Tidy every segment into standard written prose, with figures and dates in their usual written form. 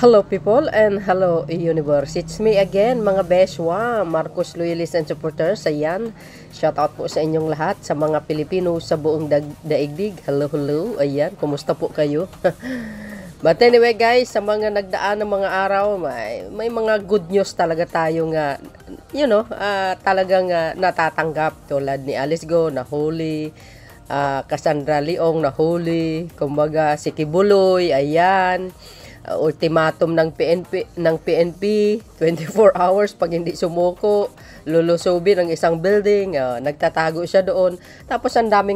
Hello people and hello universe. It's me again mga Beshwa, Marcos Loyalists and supporters. Ayan, shout out po sa inyong lahat, sa mga Pilipino sa buong daigdig. Hello, hello. Ayan, kumusta po kayo? But anyway guys, sa mga nagdaan ng mga araw, may mga good news talaga tayo nga, talagang natatanggap. Tulad ni Alice Go, nahuli. Cassandra Leong nahuli, kumbaga si Kibuloy, ayan. Ultimatum ng PNP 24 hours pag hindi sumuko, lulusobin ang isang building, nagtatago siya doon. Tapos ang dami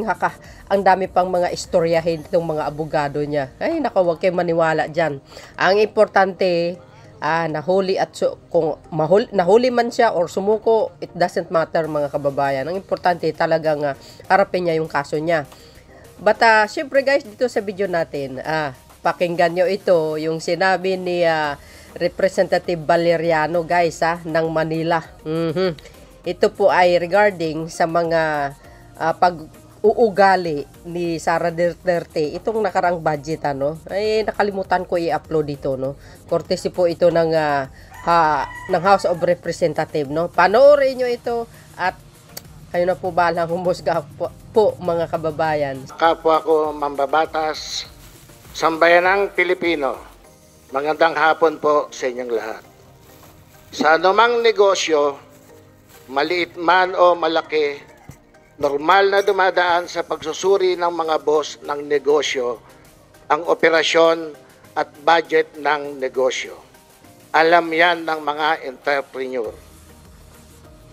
pang mga istoryahin itong mga abogado niya. Ay nako, wag kayong maniwala diyan. Ang importante, nahuli at kung nahuli man siya or sumuko, it doesn't matter mga kababayan. Ang importante talagang harapin niya yung kaso niya. But syempre guys, dito sa video natin, pakinggan nyo ito, yung sinabi ni Representative Valeriano guys ng Manila. Ito po ay regarding sa mga pag-uugali ni Sara Duterte itong nakarang budget ay nakalimutan ko i-upload dito courtesy po ito ng House of Representative Panoorin nyo ito at kayo na po balang humusga po mga kababayan. Kapwa ko mambabatas, sambayanang Pilipino, magandang hapon po sa inyong lahat. Sa anumang negosyo, maliit man o malaki, normal na dumadaan sa pagsusuri ng mga boss ng negosyo ang operasyon at budget ng negosyo. Alam yan ng mga entrepreneur.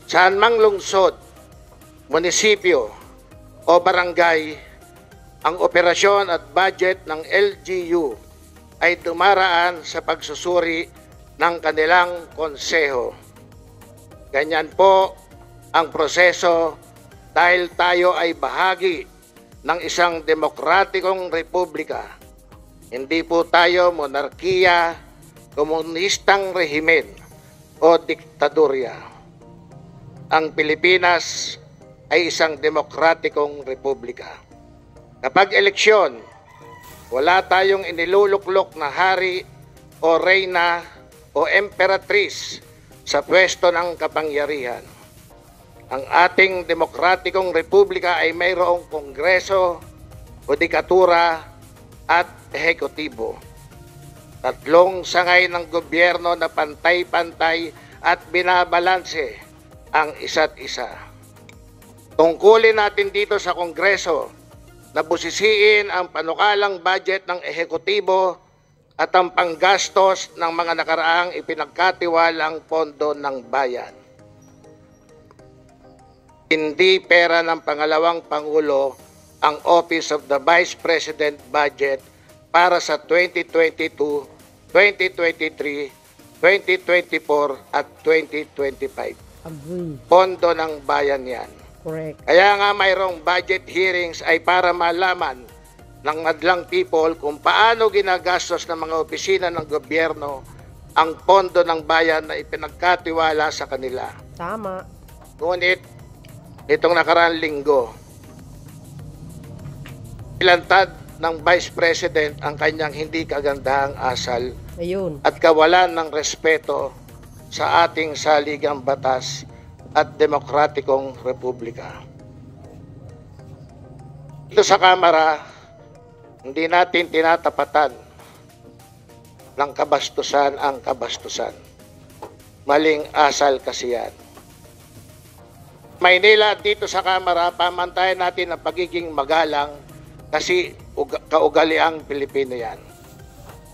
Saan mang lungsod, munisipyo o barangay, ang operasyon at budget ng LGU ay dumaraan sa pagsusuri ng kanilang konseho. Ganyan po ang proseso dahil tayo ay bahagi ng isang demokratikong republika. Hindi po tayo monarkiya, komunistang rehimen o diktadurya. Ang Pilipinas ay isang demokratikong republika. Kapag eleksyon, wala tayong iniluluklok na hari o reyna o emperatriz sa pwesto ng kapangyarihan. Ang ating demokratikong republika ay mayroong kongreso, hudikatura at ehekutibo. Tatlong sangay ng gobyerno na pantay-pantay at binabalanse ang isa't isa. Tungkulin natin dito sa kongreso na busisiin ang panukalang budget ng ehekutibo at ang panggastos ng mga nakaraang ipinagkatiwalang pondo ng bayan. Hindi pera ng pangalawang Pangulo ang Office of the Vice President budget para sa 2022, 2023, 2024 at 2025. Pondo ng bayan yan. Correct. Kaya nga mayroong budget hearings ay para malaman ng madlang people kung paano ginagastos ng mga opisina ng gobyerno ang pondo ng bayan na ipinagkatiwala sa kanila. Tama. Ngunit, itong nakaraang linggo, ilantad ng Vice President ang kanyang hindi kagandahang asal. Ayun. At kawalan ng respeto sa ating saligang batas at demokratikong republika. Dito sa Kamara, hindi natin tinatapatan ng kabastusan ang kabastusan. Maling asal kasi yan. Maynila, dito sa Kamara, pamantayan natin ang pagiging magalang kasi kaugaliang Pilipino yan.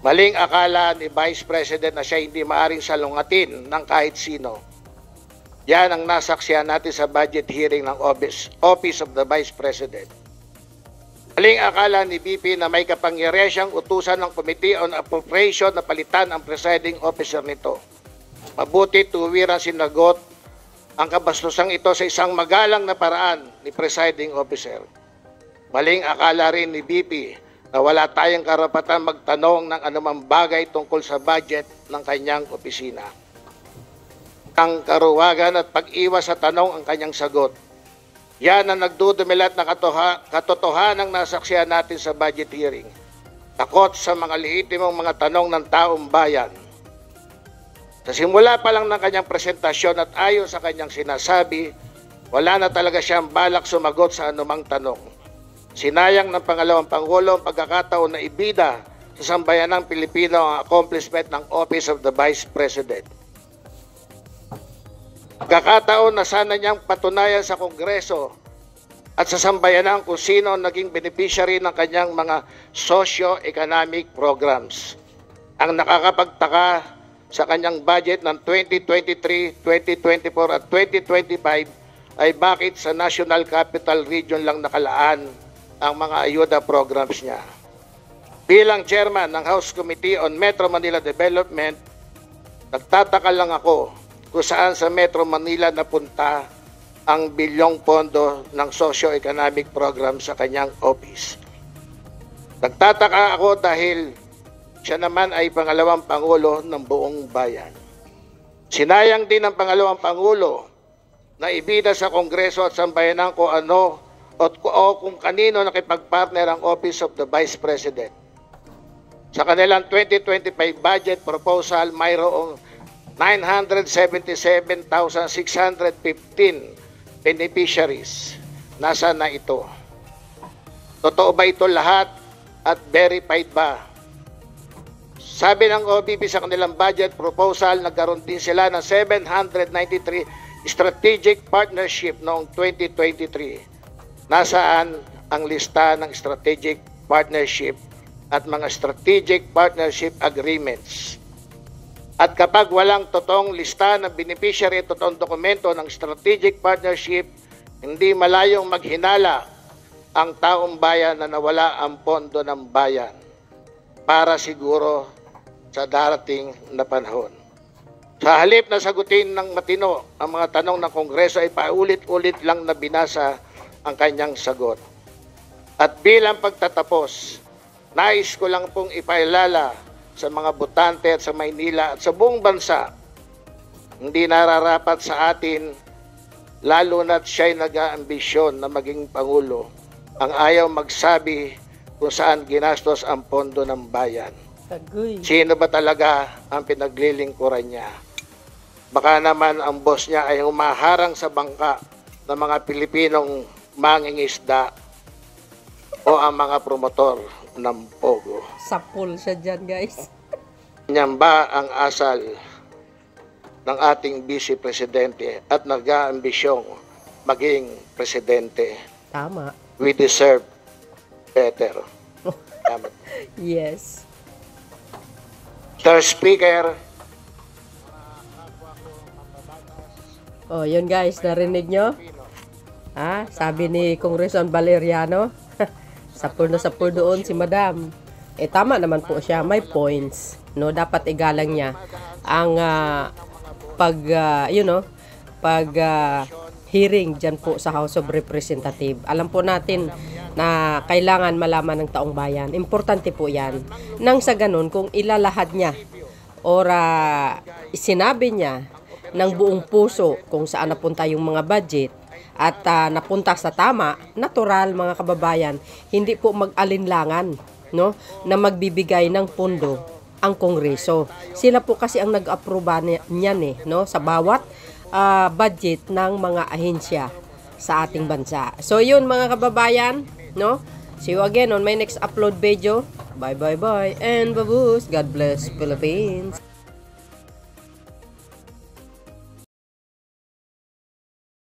Maling akala ni Vice President na siya hindi maaring salungatin ng kahit sino. Yan ang nasaksihan natin sa budget hearing ng Office of the Vice President. Maling akala ni BP na may kapangyarihan siyang utusan ng Committee on Appropriation na palitan ang presiding officer nito. Mabuti tuwirang sinagot ang kabastusang ito sa isang magalang na paraan ni presiding officer. Maling akala rin ni BP na wala tayong karapatan magtanong ng anumang bagay tungkol sa budget ng kanyang opisina. Ang karuwagan at pag-iwas sa tanong ang kanyang sagot. Yan ang nagdudumilat na katotohanan ng nasaksihan natin sa budget hearing. takot sa mga lehitimong mga tanong ng taong bayan. Sa simula pa lang ng kanyang presentasyon at ayon sa kanyang sinasabi, wala na talaga siyang balak sumagot sa anumang tanong. Sinayang ng pangalawang Pangulo ang pagkakataon na ibida sa sambayanang Pilipino ang accomplishment ng Office of the Vice President. Pagkakataon na sana niyang patunayan sa Kongreso at sa sambayanan kung sino ang naging beneficiary ng kanyang mga socio-economic programs. Ang nakakapagtaka sa kanyang budget ng 2023, 2024 at 2025 ay bakit sa National Capital Region lang nakalaan ang mga ayuda programs niya. Bilang chairman ng House Committee on Metro Manila Development, nagtataka lang ako kung saan sa Metro Manila napunta ang bilyong pondo ng socio-economic program sa kanyang office. Nagtataka ako dahil siya naman ay pangalawang Pangulo ng buong bayan. Sinayang din ng pangalawang Pangulo na ibida sa Kongreso at sambayanan kung ano o kung kanino nakipagpartner ang Office of the Vice President. Sa kanilang 2025 budget proposal, mayroong 977,615 beneficiaries. Nasaan na ito? Totoo ba ito lahat at verified ba? Sabi ng OBP sa kanilang budget proposal, nagkaroon din sila ng 793 strategic partnership noong 2023. Nasaan ang lista ng strategic partnership at mga strategic partnership agreements? At kapag walang totoong lista ng beneficiary, totoong dokumento ng strategic partnership, hindi malayong maghinala ang taong bayan na nawala ang pondo ng bayan para siguro sa darating na panahon. Sa halip na sagutin ng matino ang mga tanong ng Kongreso ay paulit-ulit lang na binasa ang kanyang sagot. At bilang pagtatapos, nais ko lang pong ipaalala sa mga botante at sa Maynila at sa buong bansa, hindi nararapat sa atin, lalo na't siya'y nag-aambisyon na maging Pangulo, ang ayaw magsabi kung saan ginastos ang pondo ng bayan. Agoy. Sino ba talaga ang pinaglilingkuran niya? Baka naman ang boss niya ay humaharang sa bangka ng mga Pilipinong mangingisda o ang mga promotor ng Pogo. Sapul siya dyan, guys. Yan ba ang asal ng ating Vice Presidente at nag-aambisyong maging Presidente? Tama. We deserve better. Tama. Yes. Mr. Speaker, Oh, yun guys, narinig nyo? Sabi ni Congressman Valeriano, sapul na sapul doon si Madam. Tama naman po siya, may points. No, dapat igalang niya ang hearing dyan po sa House of Representatives. Alam po natin na kailangan malaman ng taong bayan. Importante po yan. Nang sa ganun, kung ilalahad niya or sinabi niya ng buong puso kung saan napunta yung mga budget at napunta sa tama, natural mga kababayan, hindi po mag-alinlangan, no, na magbibigay ng pondo ang Kongreso. Sila po kasi ang nag-aproba niyan no, sa bawat budget ng mga ahensya sa ating bansa. So yun mga kababayan, no? See you again on my next upload video. Bye bye bye and babush. God bless Philippines.